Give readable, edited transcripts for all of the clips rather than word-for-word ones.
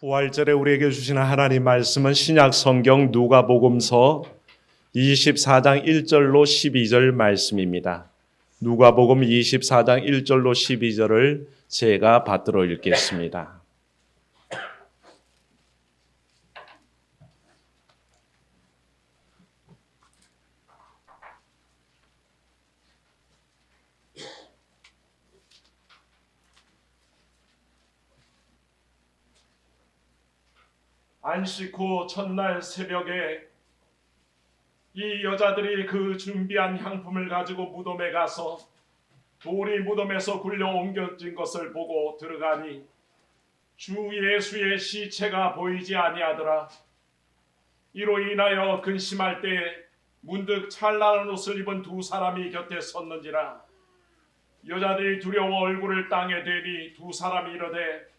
부활절에 우리에게 주시는 하나님 말씀은 신약 성경 누가복음서 24장 1절로 12절 말씀입니다. 누가복음 24장 1절로 12절을 제가 받들어 읽겠습니다. 안식 후 첫날 새벽에 이 여자들이 그 준비한 향품을 가지고 무덤에 가서 돌이 무덤에서 굴려 옮겨진 것을 보고 들어가니 주 예수의 시체가 보이지 아니하더라. 이로 인하여 근심할 때 문득 찬란한 옷을 입은 두 사람이 곁에 섰는지라. 여자들이 두려워 얼굴을 땅에 대니 두 사람이 이르되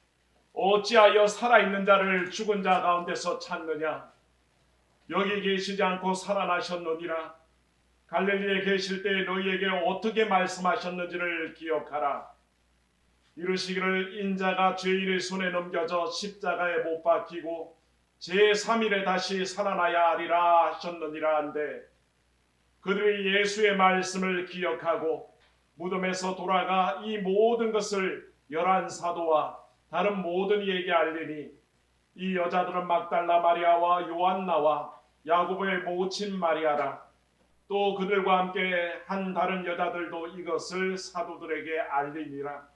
어찌하여 살아있는 자를 죽은 자 가운데서 찾느냐? 여기 계시지 않고 살아나셨느니라. 갈릴리에 계실 때 너희에게 어떻게 말씀하셨는지를 기억하라. 이르시기를 인자가 죄인의 손에 넘겨져 십자가에 못 박히고 제3일에 다시 살아나야 하리라 하셨느니라 한데, 그들이 예수의 말씀을 기억하고 무덤에서 돌아가 이 모든 것을 11 사도와 다른 모든 이에게 알리니, 이 여자들은 막달라 마리아와 요한나와 야고보의 모친 마리아라. 또 그들과 함께 한 다른 여자들도 이것을 사도들에게 알리니라.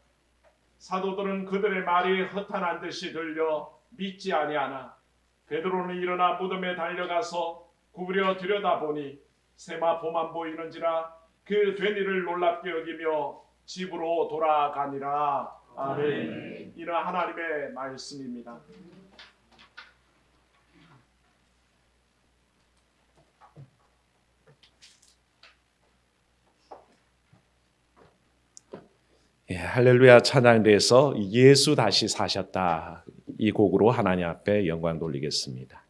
사도들은 그들의 말이 허탄한 듯이 들려 믿지 아니하나 베드로는 일어나 무덤에 달려가서 구부려 들여다보니 세마포만 보이는지라. 그 된 일을 놀랍게 여기며 집으로 돌아가니라. 아멘. 이는 하나님의 말씀입니다. 할렐루야 찬양대에서 예수 다시 사셨다, 이 곡으로 하나님 앞에 영광 돌리겠습니다.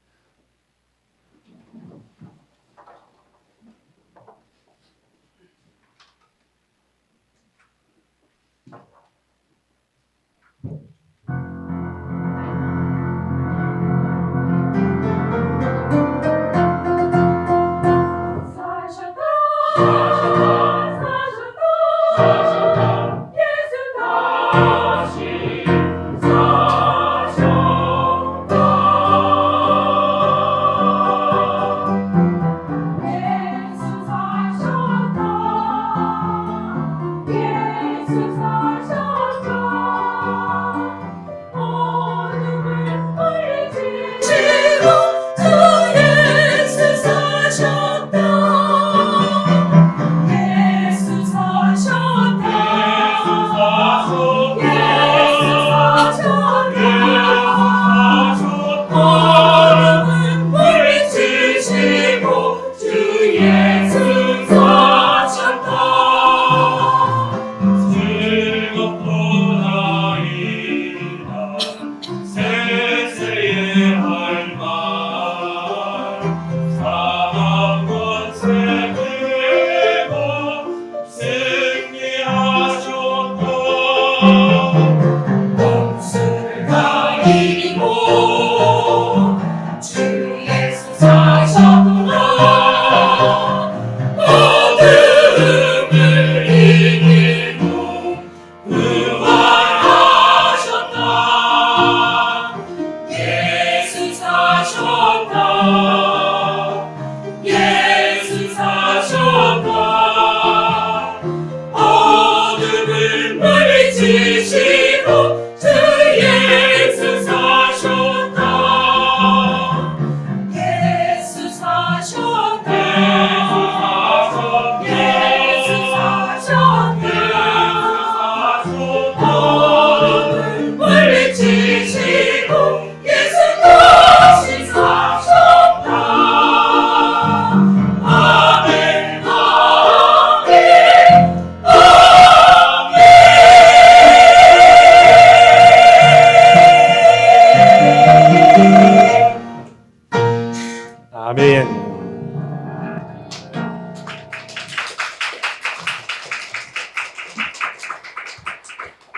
아멘.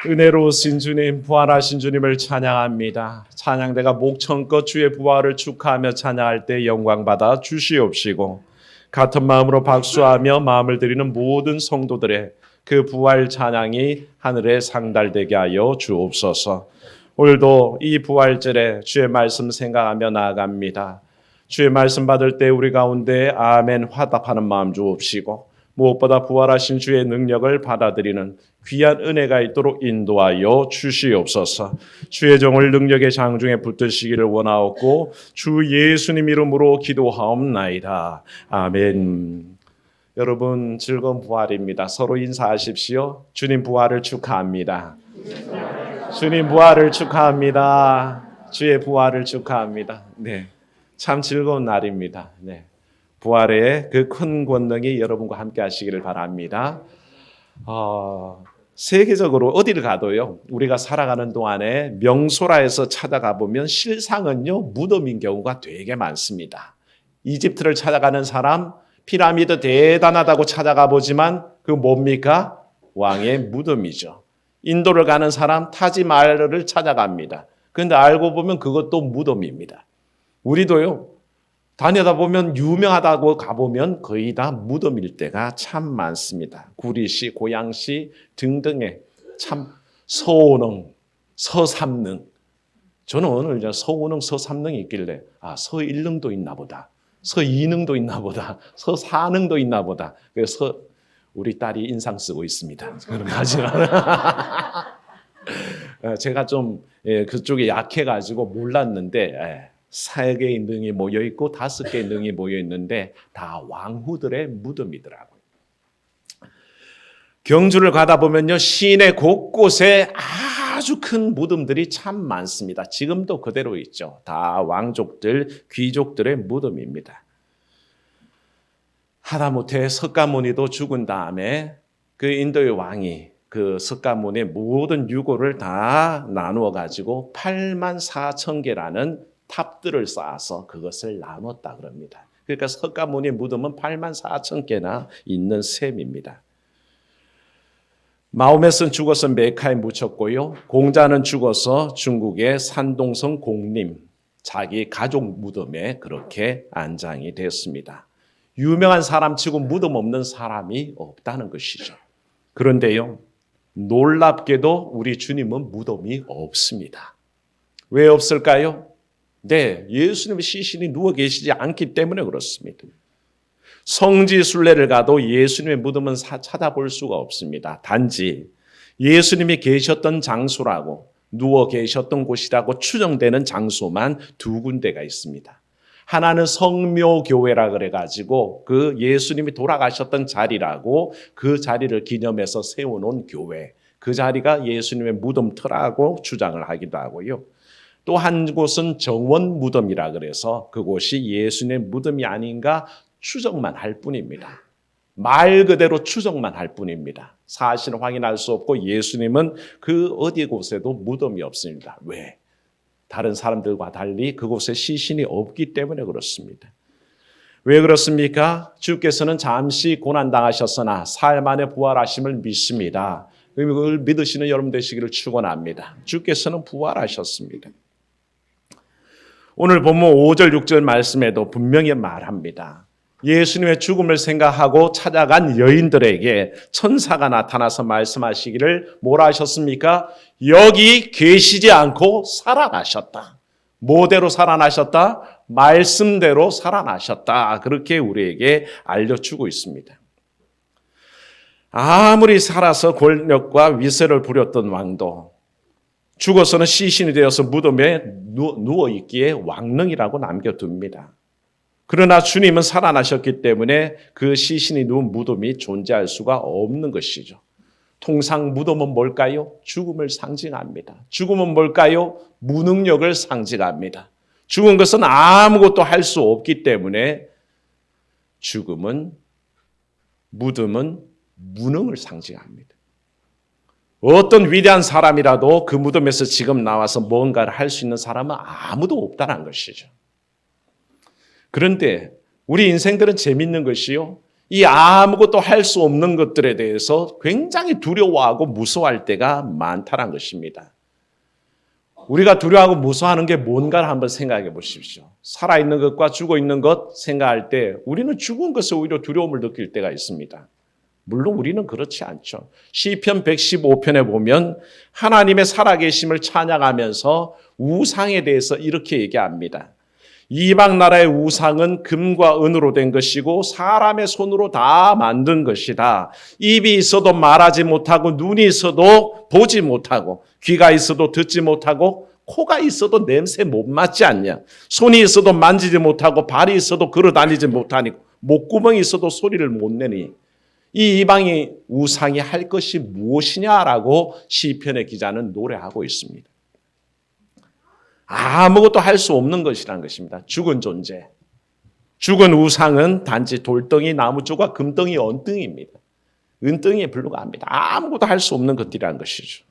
은혜로우신 주님, 부활하신 주님을 찬양합니다. 찬양대가 목청껏 주의 부활을 축하하며 찬양할 때 영광받아 주시옵시고, 같은 마음으로 박수하며 마음을 드리는 모든 성도들의 그 부활 찬양이 하늘에 상달되게 하여 주옵소서. 오늘도 이 부활절에 주의 말씀 생각하며 나아갑니다. 주의 말씀 받을 때 우리 가운데 아멘 화답하는 마음 주옵시고, 무엇보다 부활하신 주의 능력을 받아들이는 귀한 은혜가 있도록 인도하여 주시옵소서. 주의 종을 능력의 장중에 붙드시기를 원하옵고 주 예수님 이름으로 기도하옵나이다. 아멘. 여러분, 즐거운 부활입니다. 서로 인사하십시오. 주님 부활을 축하합니다. 주님 부활을 축하합니다. 주의 부활을 축하합니다. 네, 참 즐거운 날입니다. 네. 부활의 그 큰 권능이 여러분과 함께 하시기를 바랍니다. 세계적으로 어디를 가도요, 우리가 살아가는 동안에 명소라에서 찾아가 보면 실상은요, 무덤인 경우가 되게 많습니다. 이집트를 찾아가는 사람, 피라미드 대단하다고 찾아가 보지만 그 뭡니까? 왕의 무덤이죠. 인도를 가는 사람, 타지마할을 찾아갑니다. 그런데 알고 보면 그것도 무덤입니다. 우리도요, 다니다 보면 유명하다고 가보면 거의 다 무덤일 때가 참 많습니다. 구리시, 고양시 등등의 참 서오능, 서삼능. 저는 오늘 서오능, 서삼능이 있길래 서일능도 있나 보다. 서이능도 있나 보다. 서사능도 있나 보다. 그래서 우리 딸이 인상 쓰고 있습니다. 그런 거 하지만 제가 좀 그쪽에 약해가지고 몰랐는데 4개의 능이 모여 있고 5개의 능이 모여 있는데 다 왕후들의 무덤이더라고요. 경주를 가다 보면요, 시내 곳곳에 아주 큰 무덤들이 참 많습니다. 지금도 그대로 있죠. 다 왕족들, 귀족들의 무덤입니다. 하다못해 석가모니도 죽은 다음에 그 인도의 왕이 그 석가모니의 모든 유고를 다 나누어 가지고 84,000개라는 탑들을 쌓아서 그것을 나눴다 그럽니다. 그러니까 석가모니의 무덤은 84,000개나 있는 셈입니다. 마호메트는 죽어서 메카에 묻혔고요. 공자는 죽어서 중국의 산동성 공림, 자기 가족 무덤에 그렇게 안장이 됐습니다. 유명한 사람치고 무덤 없는 사람이 없다는 것이죠. 그런데요, 놀랍게도 우리 주님은 무덤이 없습니다. 왜 없을까요? 네, 예수님의 시신이 누워 계시지 않기 때문에 그렇습니다. 성지 순례를 가도 예수님의 무덤은 찾아볼 수가 없습니다. 단지 예수님이 계셨던 장소라고, 누워 계셨던 곳이라고 추정되는 장소만 2군데가 있습니다. 하나는 성묘교회라 그래가지고 그 예수님이 돌아가셨던 자리라고 그 자리를 기념해서 세워놓은 교회, 그 자리가 예수님의 무덤터라고 주장을 하기도 하고요. 또 한 곳은 정원 무덤이라 그래서 그곳이 예수님의 무덤이 아닌가 추정만 할 뿐입니다. 말 그대로 추정만 할 뿐입니다. 사실은 확인할 수 없고 예수님은 그 어디 곳에도 무덤이 없습니다. 왜? 다른 사람들과 달리 그곳에 시신이 없기 때문에 그렇습니다. 왜 그렇습니까? 주께서는 잠시 고난당하셨으나 사흘 만에 부활하심을 믿습니다. 그걸 믿으시는 여러분 되시기를 축원합니다. 주께서는 부활하셨습니다. 오늘 본문 5절 6절 말씀에도 분명히 말합니다. 예수님의 죽음을 생각하고 찾아간 여인들에게 천사가 나타나서 말씀하시기를 뭐라 하셨습니까? 여기 계시지 않고 살아나셨다. 뭐대로 살아나셨다? 말씀대로 살아나셨다. 그렇게 우리에게 알려주고 있습니다. 아무리 살아서 권력과 위세를 부렸던 왕도 죽어서는 시신이 되어서 무덤에 누워있기에 왕릉이라고 남겨둡니다. 그러나 주님은 살아나셨기 때문에 그 시신이 누운 무덤이 존재할 수가 없는 것이죠. 통상 무덤은 뭘까요? 죽음을 상징합니다. 죽음은 뭘까요? 무능력을 상징합니다. 죽은 것은 아무것도 할 수 없기 때문에 죽음은, 무덤은 무능을 상징합니다. 어떤 위대한 사람이라도 그 무덤에서 지금 나와서 뭔가를 할 수 있는 사람은 아무도 없다는 것이죠. 그런데 우리 인생들은 재밌는 것이요, 이 아무것도 할 수 없는 것들에 대해서 굉장히 두려워하고 무서워할 때가 많다는 것입니다. 우리가 두려워하고 무서워하는 게 뭔가를 한번 생각해 보십시오. 살아있는 것과 죽어있는 것 생각할 때 우리는 죽은 것에 오히려 두려움을 느낄 때가 있습니다. 물론 우리는 그렇지 않죠. 시편 115편에 보면 하나님의 살아계심을 찬양하면서 우상에 대해서 이렇게 얘기합니다. 이방 나라의 우상은 금과 은으로 된 것이고 사람의 손으로 다 만든 것이다. 입이 있어도 말하지 못하고 눈이 있어도 보지 못하고 귀가 있어도 듣지 못하고 코가 있어도 냄새 못 맡지 않냐. 손이 있어도 만지지 못하고 발이 있어도 걸어 다니지 못하니 목구멍이 있어도 소리를 못 내니 이 이방의 우상이 할 것이 무엇이냐라고 시편의 기자는 노래하고 있습니다. 아무것도 할 수 없는 것이라는 것입니다. 죽은 존재. 죽은 우상은 단지 돌덩이, 나무조각, 금덩이, 언덩이입니다. 은덩이에 불과합니다. 아무것도 할 수 없는 것들이라는 것이죠.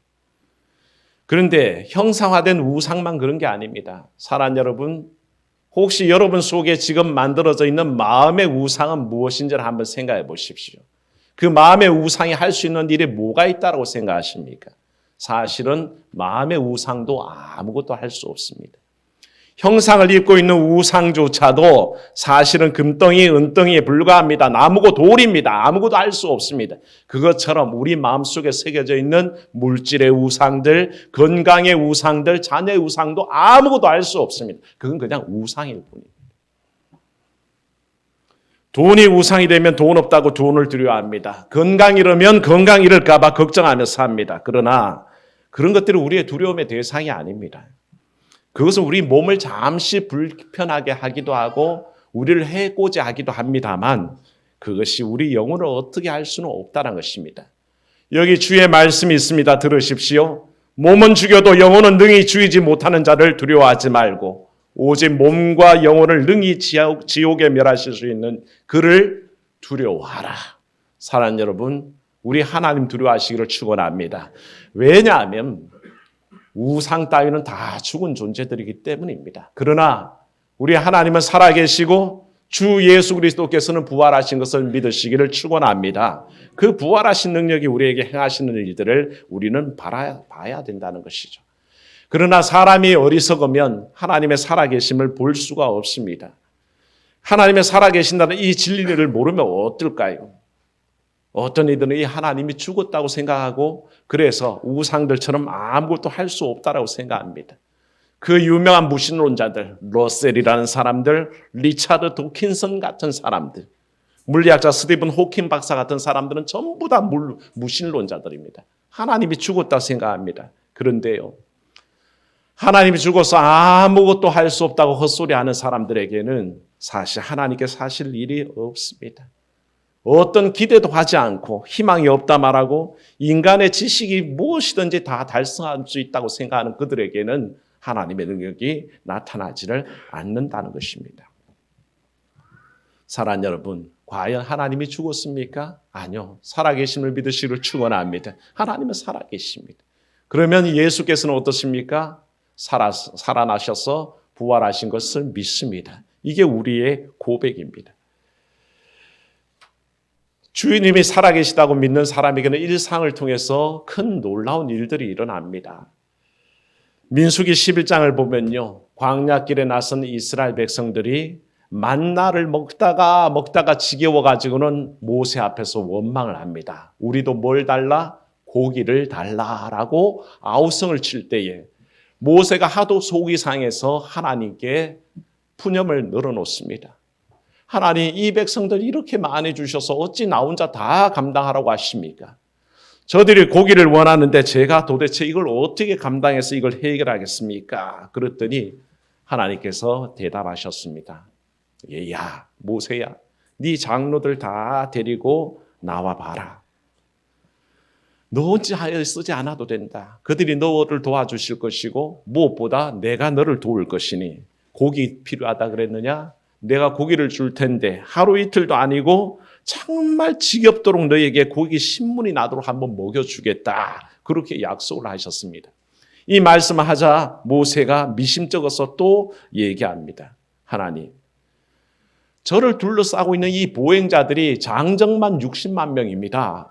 그런데 형상화된 우상만 그런 게 아닙니다. 사랑 여러분, 혹시 여러분 속에 지금 만들어져 있는 마음의 우상은 무엇인지를 한번 생각해 보십시오. 그 마음의 우상이 할 수 있는 일이 뭐가 있다고 생각하십니까? 사실은 마음의 우상도 아무것도 할 수 없습니다. 형상을 입고 있는 우상조차도 사실은 금덩이, 은덩이에 불과합니다. 나무고 돌입니다. 아무것도 할 수 없습니다. 그것처럼 우리 마음속에 새겨져 있는 물질의 우상들, 건강의 우상들, 자녀의 우상도 아무것도 할 수 없습니다. 그건 그냥 우상일 뿐입니다. 돈이 우상이 되면 돈 없다고 돈을 두려워합니다. 건강 잃으면 건강 잃을까 봐 걱정하며 삽니다. 그러나 그런 것들은 우리의 두려움의 대상이 아닙니다. 그것은 우리 몸을 잠시 불편하게 하기도 하고 우리를 해코지 하기도 합니다만 그것이 우리 영혼을 어떻게 할 수는 없다는 것입니다. 여기 주의 말씀이 있습니다. 들으십시오. 몸은 죽여도 영혼은 능히 죽이지 못하는 자를 두려워하지 말고 오직 몸과 영혼을 능히 지옥에 멸하실 수 있는 그를 두려워하라. 사랑하는 여러분, 우리 하나님 두려워하시기를 축원합니다. 왜냐하면 우상 따위는 다 죽은 존재들이기 때문입니다. 그러나 우리 하나님은 살아계시고 주 예수 그리스도께서는 부활하신 것을 믿으시기를 축원합니다. 그 부활하신 능력이 우리에게 행하시는 일들을 우리는 봐야 된다는 것이죠. 그러나 사람이 어리석으면 하나님의 살아계심을 볼 수가 없습니다. 하나님의 살아계신다는 이 진리를 모르면 어떨까요? 어떤 이들은 이 하나님이 죽었다고 생각하고 그래서 우상들처럼 아무것도 할 수 없다고 생각합니다. 그 유명한 무신론자들, 러셀이라는 사람들, 리차드 도킨슨 같은 사람들, 물리학자 스티븐 호킹 박사 같은 사람들은 전부 다 무신론자들입니다. 하나님이 죽었다고 생각합니다. 그런데요, 하나님이 죽어서 아무것도 할 수 없다고 헛소리하는 사람들에게는 사실 하나님께 사실 일이 없습니다. 어떤 기대도 하지 않고 희망이 없다 말하고 인간의 지식이 무엇이든지 다 달성할 수 있다고 생각하는 그들에게는 하나님의 능력이 나타나지를 않는다는 것입니다. 사랑하는 여러분, 과연 하나님이 죽었습니까? 아니요. 살아계심을 믿으시기를 축원합니다. 하나님은 살아계십니다. 그러면 예수께서는 어떠십니까? 살아나셔서 부활하신 것을 믿습니다. 이게 우리의 고백입니다. 주님이 살아계시다고 믿는 사람에게는 일상을 통해서 큰 놀라운 일들이 일어납니다. 민수기 11장을 보면요, 광야길에 나선 이스라엘 백성들이 만나를 먹다가 지겨워가지고는 모세 앞에서 원망을 합니다. 우리도 뭘 달라? 고기를 달라라고 아우성을 칠 때에 모세가 하도 속이 상해서 하나님께 푸념을 늘어놓습니다. 하나님, 이 백성들이 이렇게 많이 주셔서 어찌 나 혼자 다 감당하라고 하십니까? 저들이 고기를 원하는데 제가 도대체 이걸 어떻게 감당해서 이걸 해결하겠습니까? 그랬더니 하나님께서 대답하셨습니다. 야, 모세야, 네 장로들 다 데리고 나와 봐라. 너 혼자 쓰지 않아도 된다. 그들이 너를 도와주실 것이고 무엇보다 내가 너를 도울 것이니 고기 필요하다 그랬느냐? 내가 고기를 줄 텐데 하루 이틀도 아니고 정말 지겹도록 너에게 고기 신문이 나도록 한번 먹여주겠다. 그렇게 약속을 하셨습니다. 이 말씀을 하자 모세가 미심쩍어서 또 얘기합니다. 하나님, 저를 둘러싸고 있는 이 보행자들이 장정만 60만 명입니다.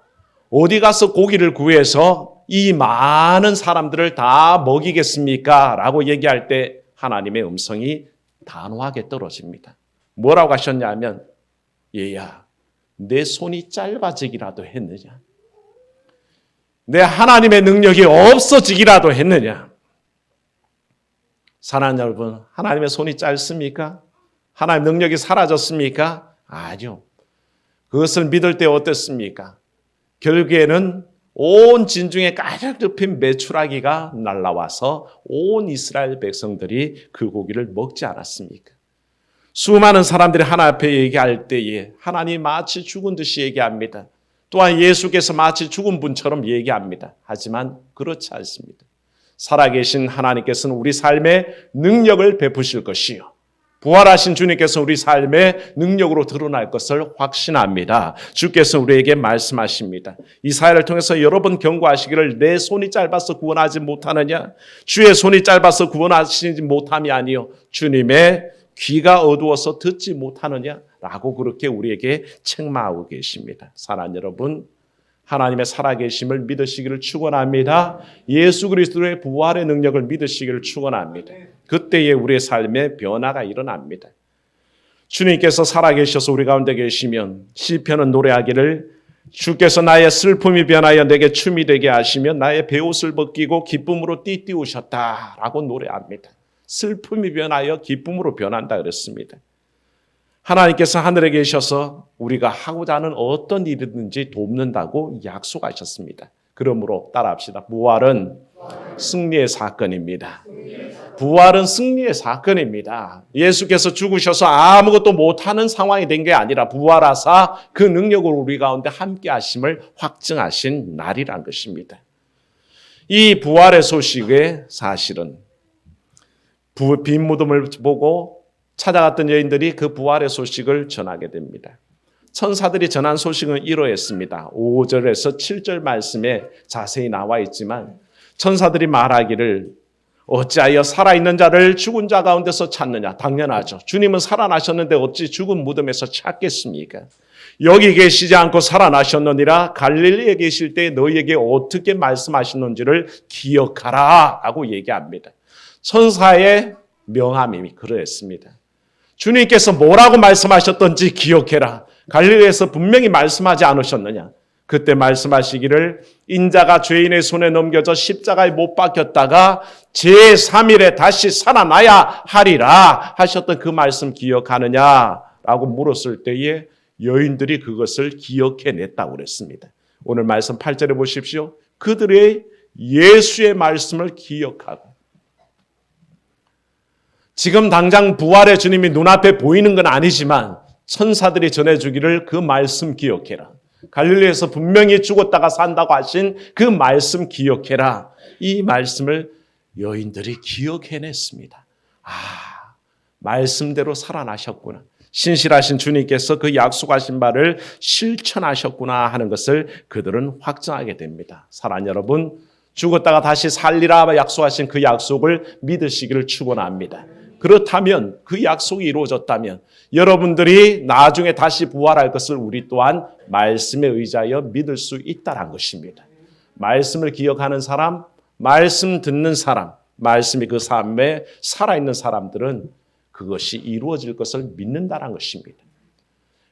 어디 가서 고기를 구해서 이 많은 사람들을 다 먹이겠습니까? 라고 얘기할 때 하나님의 음성이 단호하게 떨어집니다. 뭐라고 하셨냐면, 얘야, 내 손이 짧아지기라도 했느냐? 내 하나님의 능력이 없어지기라도 했느냐? 사랑하는 여러분, 하나님의 손이 짧습니까? 하나님의 능력이 사라졌습니까? 아니요. 그것을 믿을 때 어땠습니까? 결국에는 온 진중에 가득 덮인 메추라기가 날라와서 온 이스라엘 백성들이 그 고기를 먹지 않았습니까? 수많은 사람들이 하나님 앞에 얘기할 때에 하나님 마치 죽은 듯이 얘기합니다. 또한 예수께서 마치 죽은 분처럼 얘기합니다. 하지만 그렇지 않습니다. 살아계신 하나님께서는 우리 삶에 능력을 베푸실 것이요, 부활하신 주님께서 우리 삶의 능력으로 드러날 것을 확신합니다. 주께서 우리에게 말씀하십니다. 이 사회를 통해서 여러 번 경고하시기를, 내 손이 짧아서 구원하지 못하느냐? 주의 손이 짧아서 구원하시지 못함이 아니요, 주님의 귀가 어두워서 듣지 못하느냐? 라고 그렇게 우리에게 책망하고 계십니다. 사랑하는 여러분, 하나님의 살아계심을 믿으시기를 축원합니다. 예수 그리스도의 부활의 능력을 믿으시기를 축원합니다. 그때에 우리의 삶에 변화가 일어납니다. 주님께서 살아계셔서 우리 가운데 계시면 시편은 노래하기를, 주께서 나의 슬픔이 변하여 내게 춤이 되게 하시며 나의 베옷을 벗기고 기쁨으로 띠띠우셨다라고 노래합니다. 슬픔이 변하여 기쁨으로 변한다 그랬습니다. 하나님께서 하늘에 계셔서 우리가 하고자 하는 어떤 일이든지 돕는다고 약속하셨습니다. 그러므로 따라합시다. 부활은 승리의 사건입니다. 부활은 승리의 사건입니다. 예수께서 죽으셔서 아무것도 못하는 상황이 된 게 아니라 부활하사 그 능력으로 우리 가운데 함께 하심을 확증하신 날이란 것입니다. 이 부활의 소식에 사실은 빈 무덤을 보고 찾아갔던 여인들이 그 부활의 소식을 전하게 됩니다. 천사들이 전한 소식은 이러했습니다. 5절에서 7절 말씀에 자세히 나와 있지만 천사들이 말하기를, 어찌하여 살아있는 자를 죽은 자 가운데서 찾느냐? 당연하죠. 주님은 살아나셨는데 어찌 죽은 무덤에서 찾겠습니까? 여기 계시지 않고 살아나셨느니라. 갈릴리에 계실 때 너희에게 어떻게 말씀하셨는지를 기억하라 하고 얘기합니다. 천사의 명함이 그러했습니다. 주님께서 뭐라고 말씀하셨던지 기억해라. 갈릴리에서 분명히 말씀하지 않으셨느냐? 그때 말씀하시기를, 인자가 죄인의 손에 넘겨져 십자가에 못 박혔다가 제3일에 다시 살아나야 하리라 하셨던 그 말씀 기억하느냐라고 물었을 때에 여인들이 그것을 기억해냈다고 그랬습니다. 오늘 말씀 8절에 보십시오. 그들의 예수의 말씀을 기억하고, 지금 당장 부활의 주님이 눈앞에 보이는 건 아니지만 천사들이 전해주기를 그 말씀 기억해라. 갈릴리에서 분명히 죽었다가 산다고 하신 그 말씀 기억해라. 이 말씀을 여인들이 기억해냈습니다. 말씀대로 살아나셨구나. 신실하신 주님께서 그 약속하신 바를 실천하셨구나 하는 것을 그들은 확정하게 됩니다. 사랑하는 여러분, 죽었다가 다시 살리라 약속하신 그 약속을 믿으시기를 축원합니다. 그렇다면, 그 약속이 이루어졌다면 여러분들이 나중에 다시 부활할 것을 우리 또한 말씀에 의지하여 믿을 수 있다는 것입니다. 말씀을 기억하는 사람, 말씀 듣는 사람, 말씀이 그 삶에 살아있는 사람들은 그것이 이루어질 것을 믿는다는 것입니다.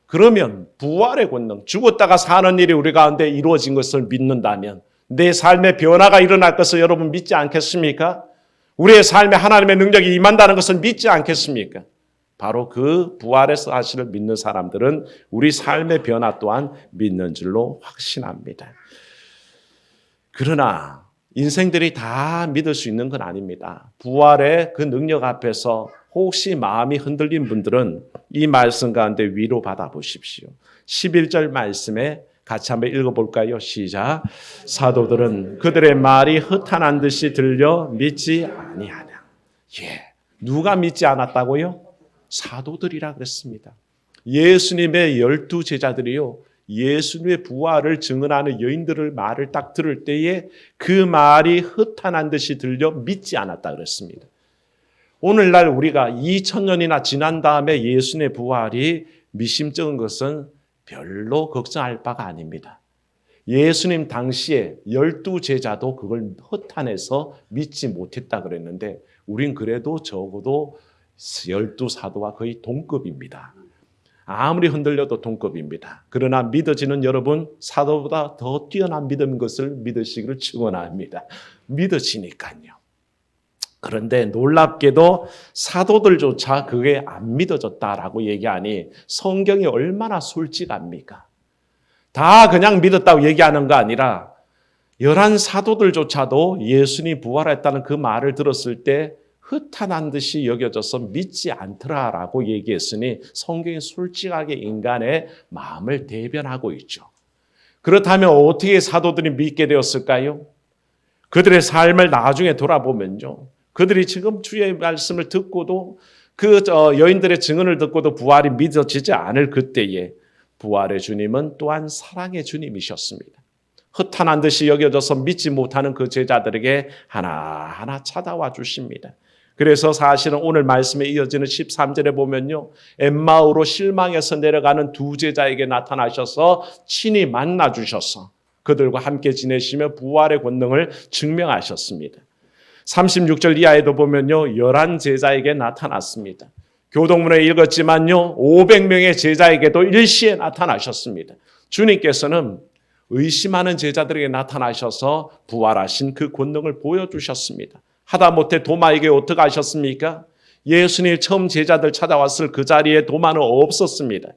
그러면 부활의 권능, 죽었다가 사는 일이 우리 가운데 이루어진 것을 믿는다면 내 삶에 변화가 일어날 것을 여러분 믿지 않겠습니까? 우리의 삶에 하나님의 능력이 임한다는 것을 믿지 않겠습니까? 바로 그 부활의 사실을 믿는 사람들은 우리 삶의 변화 또한 믿는 줄로 확신합니다. 그러나 인생들이 다 믿을 수 있는 건 아닙니다. 부활의 그 능력 앞에서 혹시 마음이 흔들린 분들은 이 말씀 가운데 위로받아 보십시오. 11절 말씀에 같이 한번 읽어볼까요? 시작. 사도들은 그들의 말이 허탄한 듯이 들려 믿지 아니하냐. 누가 믿지 않았다고요? 사도들이라 그랬습니다. 예수님의 12 제자들이요, 예수님의 부활을 증언하는 여인들의 말을 딱 들을 때에 그 말이 허탄한 듯이 들려 믿지 않았다 그랬습니다. 오늘날 우리가 2000년이나 지난 다음에 예수님의 부활이 미심쩍은 것은 별로 걱정할 바가 아닙니다. 예수님 당시에 12제자도 그걸 허탄해서 믿지 못했다 그랬는데 우린 그래도 적어도 12사도와 거의 동급입니다. 아무리 흔들려도 동급입니다. 그러나 믿어지는 여러분, 사도보다 더 뛰어난 믿음인 것을 믿으시기를 축원합니다. 믿어지니까요. 그런데 놀랍게도 사도들조차 그게 안 믿어졌다라고 얘기하니 성경이 얼마나 솔직합니까? 다 그냥 믿었다고 얘기하는 거 아니라 11 사도들조차도 예수님이 부활했다는 그 말을 들었을 때 허탄한 듯이 여겨져서 믿지 않더라라고 얘기했으니 성경이 솔직하게 인간의 마음을 대변하고 있죠. 그렇다면 어떻게 사도들이 믿게 되었을까요? 그들의 삶을 나중에 돌아보면요. 그들이 지금 주의 말씀을 듣고도 그 여인들의 증언을 듣고도 부활이 믿어지지 않을 그때에 부활의 주님은 또한 사랑의 주님이셨습니다. 허탄한 듯이 여겨져서 믿지 못하는 그 제자들에게 하나하나 찾아와 주십니다. 그래서 사실은 오늘 말씀에 이어지는 13절에 보면요. 엠마오로 실망해서 내려가는 두 제자에게 나타나셔서 친히 만나 주셔서 그들과 함께 지내시며 부활의 권능을 증명하셨습니다. 36절 이하에도 보면요. 11 제자에게 나타났습니다. 교동문에 읽었지만요. 500명의 제자에게도 일시에 나타나셨습니다. 주님께서는 의심하는 제자들에게 나타나셔서 부활하신 그 권능을 보여주셨습니다. 하다못해 도마에게 어떻게 하셨습니까? 예수님 처음 제자들 찾아왔을 그 자리에 도마는 없었습니다.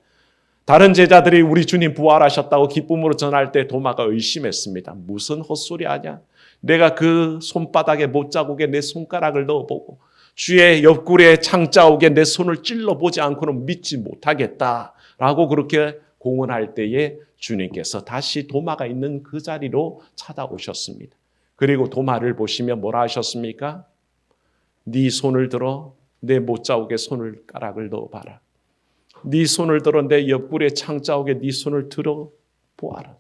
다른 제자들이 우리 주님 부활하셨다고 기쁨으로 전할 때 도마가 의심했습니다. 무슨 헛소리 하냐? 내가 그 손바닥에 못자국에 내 손가락을 넣어보고 주의 옆구리에 창자국에 내 손을 찔러보지 않고는 믿지 못하겠다라고 그렇게 공언할 때에 주님께서 다시 도마가 있는 그 자리로 찾아오셨습니다. 그리고 도마를 보시며 뭐라 하셨습니까? 네 손을 들어 내 못자국에 손가락을 넣어봐라. 네 손을 들어 내 옆구리에 창자국에 네 손을 들어 보아라.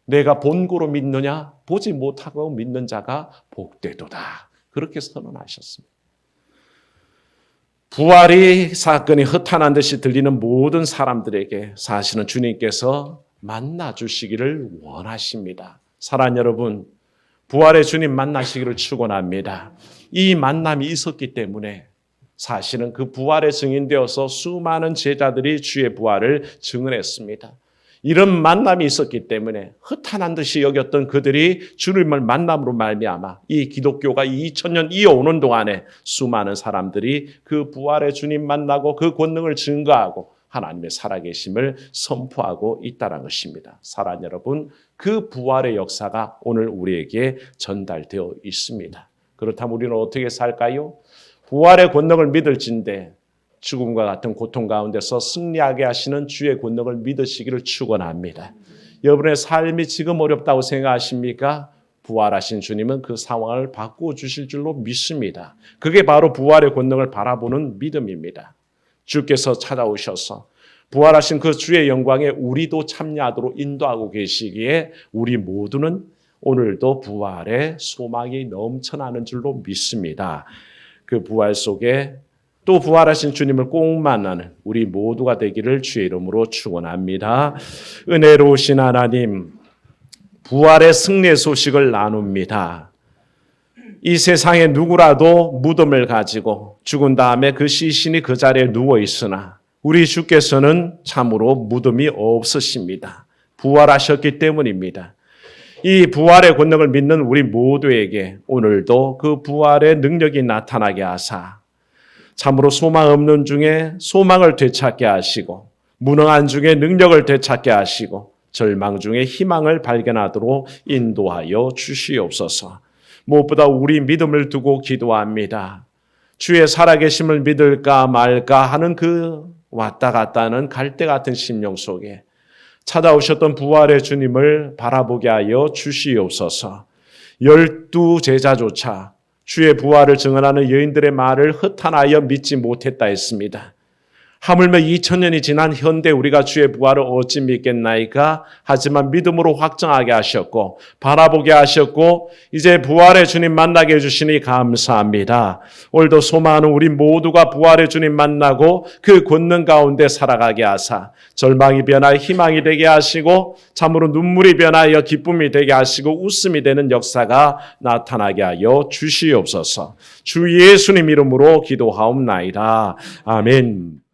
내가 본고로 믿느냐? 보지 못하고 믿는 자가 복되도다. 그렇게 선언하셨습니다. 부활이 사건이 허탄한 듯이 들리는 모든 사람들에게 사실은 주님께서 만나 주시기를 원하십니다. 사랑하는 여러분, 부활의 주님 만나시기를 축원합니다. 이 만남이 있었기 때문에 사실은 그 부활의 증인되어서 수많은 제자들이 주의 부활을 증언했습니다. 이런 만남이 있었기 때문에 허탄한 듯이 여겼던 그들이 주님을 만남으로 말미암아 이 기독교가 2000년 이어오는 동안에 수많은 사람들이 그 부활의 주님 만나고 그 권능을 증거하고 하나님의 살아계심을 선포하고 있다는 것입니다. 사랑하는 여러분, 그 부활의 역사가 오늘 우리에게 전달되어 있습니다. 그렇다면 우리는 어떻게 살까요? 부활의 권능을 믿을진데 죽음과 같은 고통 가운데서 승리하게 하시는 주의 권능을 믿으시기를 축원합니다. 여러분의 삶이 지금 어렵다고 생각하십니까? 부활하신 주님은 그 상황을 바꾸어 주실 줄로 믿습니다. 그게 바로 부활의 권능을 바라보는 믿음입니다. 주께서 찾아오셔서 부활하신 그 주의 영광에 우리도 참여하도록 인도하고 계시기에 우리 모두는 오늘도 부활의 소망이 넘쳐나는 줄로 믿습니다. 그 부활 속에 또 부활하신 주님을 꼭 만나는 우리 모두가 되기를 주의 이름으로 축원합니다. 은혜로우신 하나님, 부활의 승리의 소식을 나눕니다. 이 세상에 누구라도 무덤을 가지고 죽은 다음에 그 시신이 그 자리에 누워 있으나 우리 주께서는 참으로 무덤이 없으십니다. 부활하셨기 때문입니다. 이 부활의 권능을 믿는 우리 모두에게 오늘도 그 부활의 능력이 나타나게 하사 참으로 소망 없는 중에 소망을 되찾게 하시고 무능한 중에 능력을 되찾게 하시고 절망 중에 희망을 발견하도록 인도하여 주시옵소서. 무엇보다 우리 믿음을 두고 기도합니다. 주의 살아계심을 믿을까 말까 하는 그 왔다 갔다 하는 갈대 같은 심령 속에 찾아오셨던 부활의 주님을 바라보게 하여 주시옵소서. 12 제자조차 주의 부활을 증언하는 여인들의 말을 허탄하여 믿지 못했다 했습니다. 하물며 2000년이 지난 현대 우리가 주의 부활을 어찌 믿겠나이까? 하지만 믿음으로 확정하게 하셨고 바라보게 하셨고 이제 부활의 주님 만나게 해주시니 감사합니다. 오늘도 소망하는 우리 모두가 부활의 주님 만나고 그 권능 가운데 살아가게 하사 절망이 변하여 희망이 되게 하시고 참으로 눈물이 변하여 기쁨이 되게 하시고 웃음이 되는 역사가 나타나게 하여 주시옵소서. 주 예수님 이름으로 기도하옵나이다. 아멘.